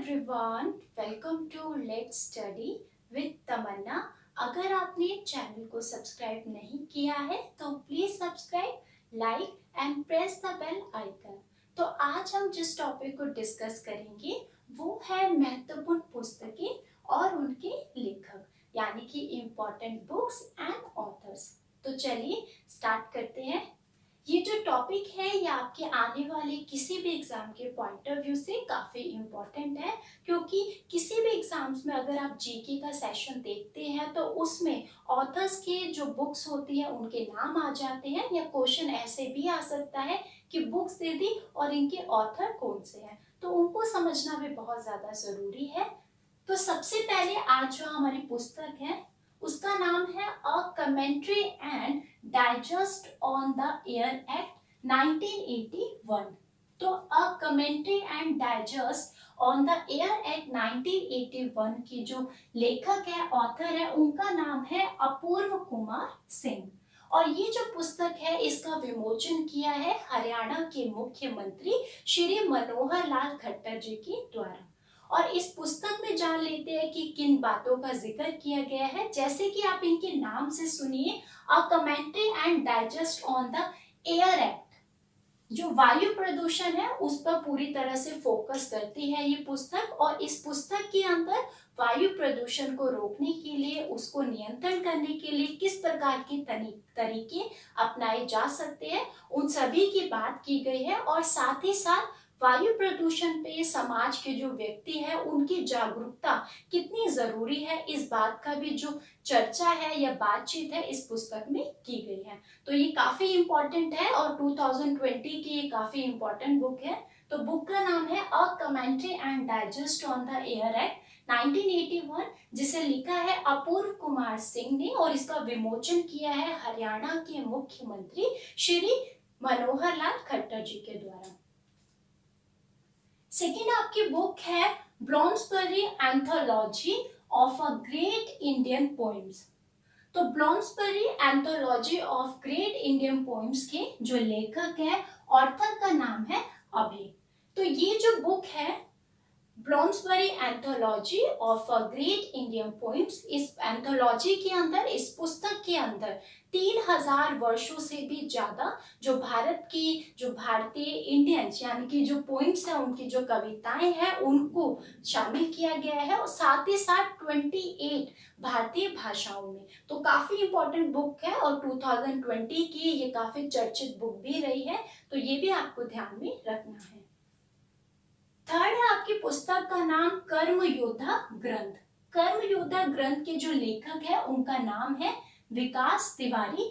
Everyone, welcome to let's study with Tamanna. अगर आपने channel को सब्सक्राइब नहीं किया है तो please subscribe, like and press the bell icon. तो आज हम जिस टॉपिक को डिस्कस करेंगे वो है महत्वपूर्ण पुस्तकें और उनके लेखक, यानी कि इम्पोर्टेंट बुक्स एंड ऑथर्स। तो चलिए स्टार्ट करते हैं। ये जो टॉपिक है ये आपके आने वाले किसी भी एग्जाम के पॉइंट ऑफ व्यू से काफी इम्पोर्टेंट है, क्योंकि किसी भी एग्जाम्स में अगर आप जीके का सेशन देखते हैं तो उसमें ऑथर्स के जो बुक्स होती है उनके नाम आ जाते हैं, या क्वेश्चन ऐसे भी आ सकता है कि बुक्स दे दी और इनके ऑथर कौन से हैं, तो उनको समझना भी बहुत ज्यादा जरूरी है। तो सबसे पहले आज जो हमारी पुस्तक है उसका नाम है a commentary and digest on the air act 1981। तो a commentary and digest on the air act 1981 की जो लेखक है, ऑथर है, उनका नाम है अपूर्व कुमार सिंह। और ये जो पुस्तक है इसका विमोचन किया है हरियाणा के मुख्यमंत्री श्री मनोहर लाल खट्टर जी के द्वारा। और इस पुस्तक में जान लेते हैं कि किन बातों का जिक्र किया गया है, जैसे कि आप इनके नाम से सुनिए, a commentary and digest on the air act. जो वायु प्रदूषण है उस पर पूरी तरह से फोकस करती है ये पुस्तक, और इस पुस्तक के अंदर वायु प्रदूषण को रोकने के लिए, उसको नियंत्रण करने के लिए किस प्रकार के तरीके अपनाए जा सकते हैं उन सभी की बात की गई है। और साथ ही साथ वायु प्रदूषण पे समाज के जो व्यक्ति है उनकी जागरूकता कितनी जरूरी है, इस बात का भी जो चर्चा है या बातचीत है इस पुस्तक में की गई है। तो ये काफी इम्पोर्टेंट है और 2020 की ये काफी इम्पोर्टेंट बुक है। तो बुक का नाम है a commentary and digest on the air act 1981, जिसे लिखा है अपूर्व कुमार सिंह ने, और इसका विमोचन किया है हरियाणा के मुख्यमंत्री श्री मनोहर लाल खट्टर जी के द्वारा। सेकेंड आपकी बुक है Bloomsbury anthology of a great Indian poems. तो Bloomsbury anthology of great Indian poems के जो लेखक है, ऑथर का नाम है अभय। तो ये जो बुक है Bloomsbury anthology of a great Indian poems, इस एंथोलॉजी के अंदर, इस पुस्तक के अंदर 3000 वर्षों से भी ज्यादा जो भारत की, जो भारतीय इंडियंस यानी कि जो पोइम्स है, उनकी जो कविताएं हैं उनको शामिल किया गया है, और साथ ही साथ 28 भारतीय भाषाओं में। तो काफी इंपॉर्टेंट बुक है और 2020 की ये काफी चर्चित बुक भी रही है, तो ये भी आपको ध्यान में रखना है। थर्ड है आपकी पुस्तक का नाम कर्म योद्धा ग्रंथ। कर्म योद्धा ग्रंथ के जो लेखक है उनका नाम है विकास तिवारी।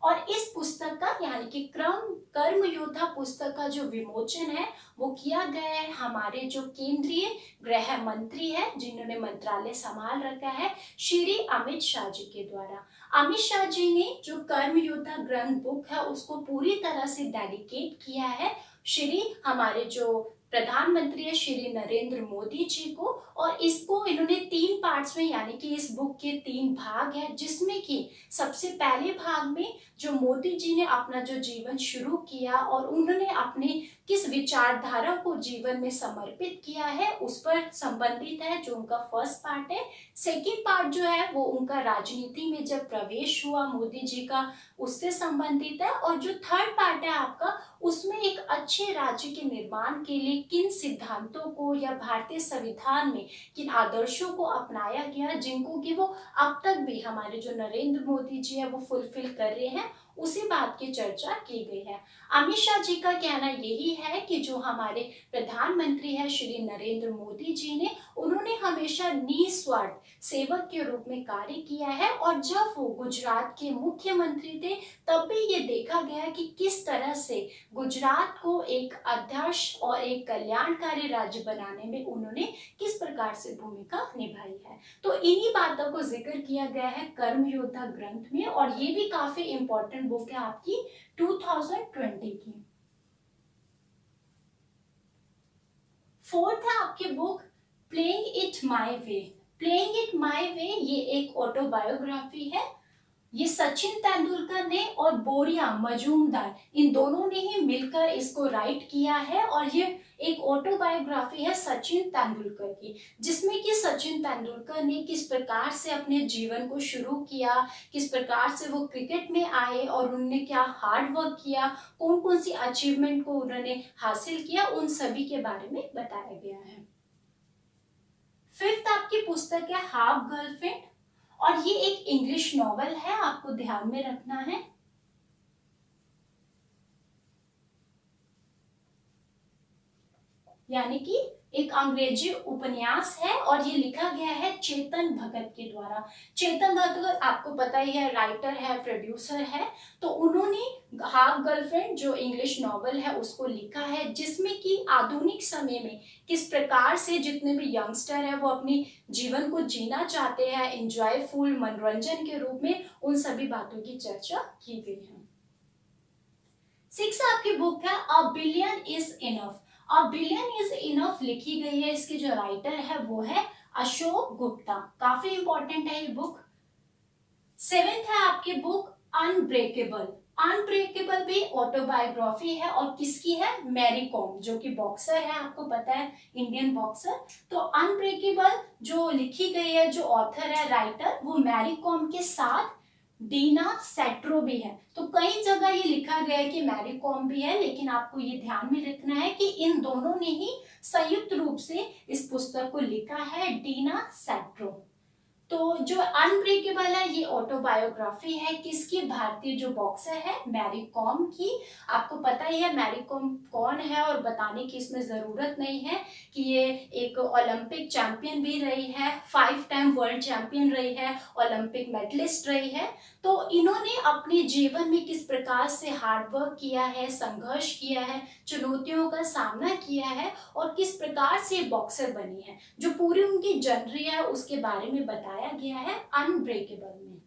और इस पुस्तक का यानी कि कर्म योद्धा पुस्तक का जो विमोचन है वो किया गया है हमारे जो केंद्रीय गृह मंत्री है, जिन्होंने मंत्रालय संभाल रखा है, श्री अमित शाह जी के द्वारा। अमित शाह जी ने जो कर्म योद्धा ग्रंथ बुक है उसको पूरी तरह से डेडिकेट किया है श्री हमारे जो प्रधानमंत्री है श्री नरेंद्र मोदी जी को। और इसको इन्होंने 3 पार्ट्स में, यानी कि इस बुक के 3 भाग है, जिसमें कि सबसे पहले भाग में जो मोदी जी ने अपना जो जीवन शुरू किया और उन्होंने अपने किस विचारधारा को जीवन में समर्पित किया है उस पर संबंधित है, जो उनका फर्स्ट पार्ट है। सेकेंड पार्ट जो है वो उनका राजनीति में जब प्रवेश हुआ मोदी जी का, उससे संबंधित है। और जो थर्ड पार्ट है आपका, उसमें एक अच्छे राज्य के निर्माण के लिए किन सिद्धांतों को या भारतीय संविधान में किन आदर्शों को अपनाया गया, जिनको कि वो अब तक भी हमारे जो नरेंद्र मोदी जी है वो फुलफिल कर रहे हैं, उसी बात की चर्चा की गई है। अमित शाह जी का कहना यही है कि जो हमारे प्रधानमंत्री है श्री नरेंद्र मोदी जी ने, उन्होंने हमेशा निस्वार्थ सेवक के रूप में कार्य किया है। और जब वो गुजरात के मुख्यमंत्री थे तब भी ये देखा गया कि किस तरह से गुजरात को एक आदर्श और एक कल्याणकारी राज्य बनाने में उन्होंने किस प्रकार से भूमिका निभाई है। तो इन्हीं बातों को जिक्र किया गया है कर्म योद्धा ग्रंथ में, और ये भी काफी इंपॉर्टेंट बुक है आपकी 2020 की। फोर्थ है आपकी book playing it my way. Playing it my way ये एक ऑटोबायोग्राफी है। ये सचिन तेंदुलकर ने और बोरिया मजूमदार इन दोनों ने ही मिलकर इसको राइट किया है और ये एक ऑटोबायोग्राफी है सचिन तेंदुलकर की, जिसमें कि सचिन तेंदुलकर ने किस प्रकार से अपने जीवन को शुरू किया, किस प्रकार से वो क्रिकेट में आए और उन्होंने क्या हार्ड वर्क किया, कौन कौन सी अचीवमेंट को उन्होंने हासिल किया, उन सभी के बारे में बताया गया है। फिफ्थ आपकी पुस्तक है हाफ गर्लफ्रेंड और ये एक इंग्लिश नॉवेल है, आपको ध्यान में रखना है। यानी कि एक अंग्रेजी उपन्यास है और ये लिखा गया है चेतन भगत के द्वारा। चेतन भगत आपको पता ही है, राइटर है, प्रोड्यूसर है। तो उन्होंने हाफ गर्लफ्रेंड जो इंग्लिश नॉवेल है उसको लिखा है, जिसमें कि आधुनिक समय में किस प्रकार से जितने भी यंगस्टर है वो अपनी जीवन को जीना चाहते हैं एंजॉयफुल मनोरंजन के रूप में, उन सभी बातों की चर्चा की गई है। सिक्स आपकी बुक है a billion is enough. A billion is enough लिखी गई है, इसकी जो राइटर है वो है अशोक गुप्ता। काफी इंपॉर्टेंट है ये बुक। सेवेंथ है आपकी बुक अनब्रेकेबल। अनब्रेकेबल भी ऑटोबायोग्राफी है और किसकी है, मैरी कॉम, जो कि बॉक्सर है, आपको पता है, इंडियन बॉक्सर। तो अनब्रेकेबल जो लिखी गई है, जो ऑथर है, राइटर, वो मैरी कॉम के साथ डीना सेट्रो भी है। तो कई जगह ये लिखा गया है कि मैरी कॉम भी है, लेकिन आपको ये ध्यान में रखना है कि इन दोनों ने ही संयुक्त रूप से इस पुस्तक को लिखा है, डीना सेट्रो। तो जो अनब्रेकेबल है ये ऑटोबायोग्राफी है किसकी, भारतीय जो बॉक्सर है मैरी कॉम की। आपको पता ही है मैरी कॉम कौन है और बताने की इसमें जरूरत नहीं है कि ये एक ओलंपिक चैंपियन भी रही है, 5 टाइम वर्ल्ड चैंपियन रही है, ओलंपिक मेडलिस्ट रही है। तो इन्होंने अपने जीवन में किस प्रकार से हार्डवर्क किया है, संघर्ष किया है, चुनौतियों का सामना किया है और किस प्रकार से बॉक्सर बनी है, जो पूरी उनकी जर्नी है उसके बारे में बताया गया है अनब्रेकेबल में।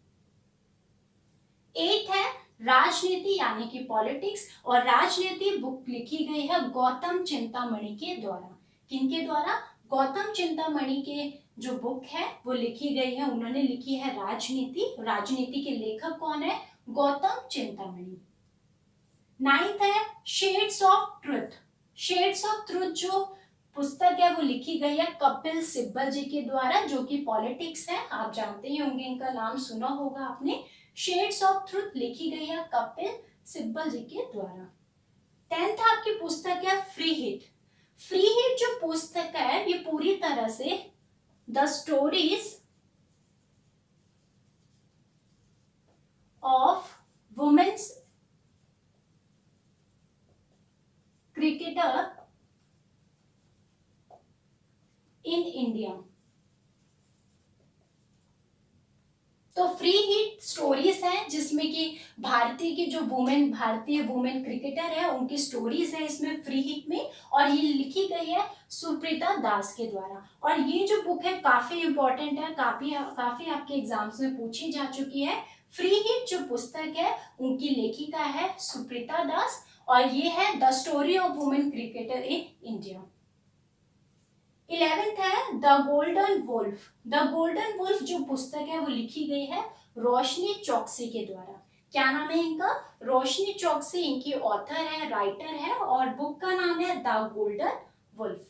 8 है राजनीति यानी कि पॉलिटिक्स, और राजनीति बुक लिखी गई है गौतम चिंतामणि के द्वारा। किनके द्वारा, गौतम चिंतामणि के जो बुक है वो लिखी गई है, उन्होंने लिखी है राजनीति। राजनीति के लेखक कौन है, गौतम चिंतामणि। 9th है shades of truth. Shades of truth जो पुस्तक है वो लिखी गई है कपिल सिब्बल जी के द्वारा, जो कि पॉलिटिक्स है, आप जानते ही होंगे, इनका नाम सुना होगा आपने। शेड्स ऑफ ट्रुथ लिखी गई है कपिल सिब्बल जी के द्वारा। 10th आपकी पुस्तक है फ्री हिट। फ्री हिट जो पुस्तक है ये पूरी तरह से the stories of women's cricketer in India. तो फ्री हिट स्टोरीज हैं जिसमें कि भारतीय वुमेन क्रिकेटर है उनकी स्टोरीज है इसमें फ्री हिट में, और ये लिखी गई है सुप्रीता दास के द्वारा। और ये जो बुक है काफी इंपॉर्टेंट है, काफी आपके एग्जाम्स में पूछी जा चुकी है। फ्री हिट जो पुस्तक है उनकी लेखिका है सुप्रीता दास और ये है the story of women cricketer in India. 11th है the golden wolf. The golden wolf जो पुस्तक है वो लिखी गई है रोशनी चौकसी के द्वारा। क्या नाम है इनका, रोशनी चौकसी इनकी ऑथर है, राइटर है, और बुक का नाम है द गोल्डन वुल्फ।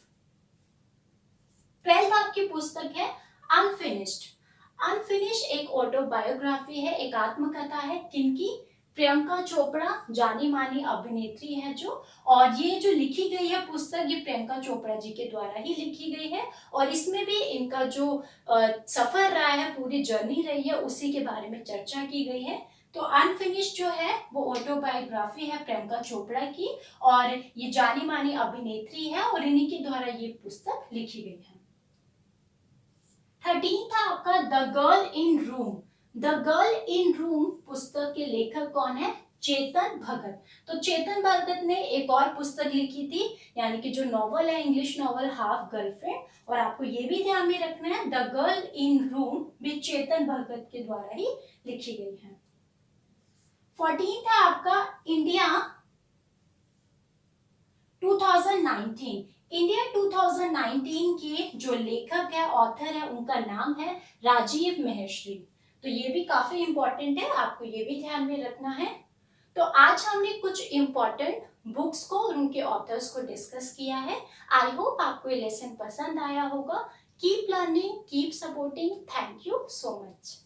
12th आपकी पुस्तक है अनफिनिश्ड। अनफिनिश्ड एक ऑटोबायोग्राफी है, एक आत्मकथा है, किनकी, प्रियंका चोपड़ा, जानी मानी अभिनेत्री है जो, और ये जो लिखी गई है पुस्तक ये प्रियंका चोपड़ा जी के द्वारा ही लिखी गई है, और इसमें भी इनका जो सफर रहा है, पूरी जर्नी रही है, उसी के बारे में चर्चा की गई है। तो अनफिनिश्ड जो है वो ऑटोबायोग्राफी है प्रियंका चोपड़ा की, और ये जानी मानी अभिनेत्री है और इन्हीं के द्वारा ये पुस्तक लिखी गई है। 13 था आपका the girl in room. The girl in room पुस्तक के लेखक कौन है, चेतन भगत। तो चेतन भगत ने एक और पुस्तक लिखी थी, यानी कि जो नॉवल है इंग्लिश नॉवल हाफ गर्लफ्रेंड, और आपको ये भी ध्यान में रखना है द गर्ल इन रूम भी चेतन भगत के द्वारा ही लिखी गई है। 14 था आपका इंडिया 2019। इंडिया 2019 के जो लेखक है, ऑथर है, उनका नाम है राजीव महेश्वरी। तो ये भी काफी इम्पोर्टेंट है, आपको ये भी ध्यान में रखना है। तो आज हमने कुछ इम्पोर्टेंट बुक्स को और उनके ऑथर्स को डिस्कस किया है। आई होप आपको ये लेसन पसंद आया होगा। Keep learning, keep supporting. Thank you so much.